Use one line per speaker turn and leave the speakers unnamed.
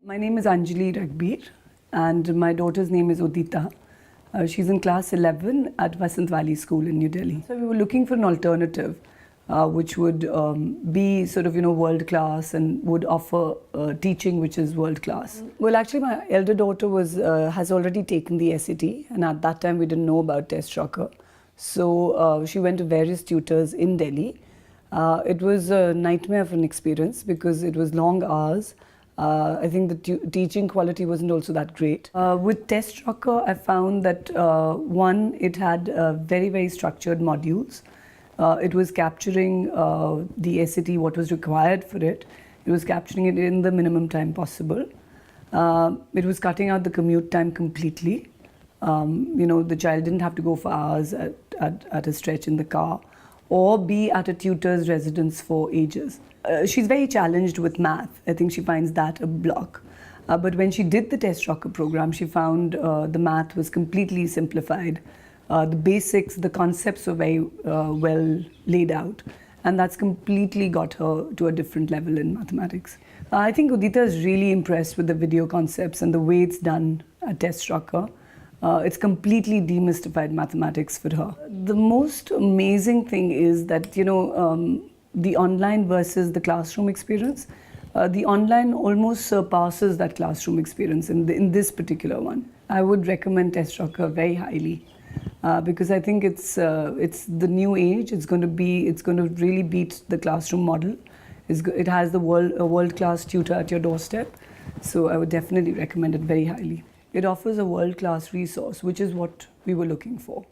My name is Anjali Ragbir and my daughter's name is Udita. She's in class 11 at Vasant Valley School in New Delhi. So we were looking for an alternative which would be sort of, world class and would offer teaching which is world class. Well, actually my elder daughter has already taken the SAT, and at that time we didn't know about Test Shocker. So she went to various tutors in Delhi. It was a nightmare of an experience because it was long hours. I think the teaching quality wasn't also that great. With Test Shocker, I found that one, it had very, very structured modules. It was capturing the SAT, what was required for it. It was capturing it in the minimum time possible. It was cutting out the commute time completely. The child didn't have to go for hours at a stretch in the car or be at a tutor's residence for ages. She's very challenged with math. I think she finds that a block. But when she did the Test Shocker program, she found the math was completely simplified. The basics, the concepts were very well laid out. And that's completely got her to a different level in mathematics. I think Udita is really impressed with the video concepts and the way it's done at Test Shocker. It's completely demystified mathematics for her. The most amazing thing is that, the online versus the classroom experience. The online almost surpasses that classroom experience in this particular one. I would recommend Test Shocker very highly because I think it's the new age. It's going to really beat the classroom model. It has a world-class tutor at your doorstep. So I would definitely recommend it very highly. It offers a world-class resource, which is what we were looking for.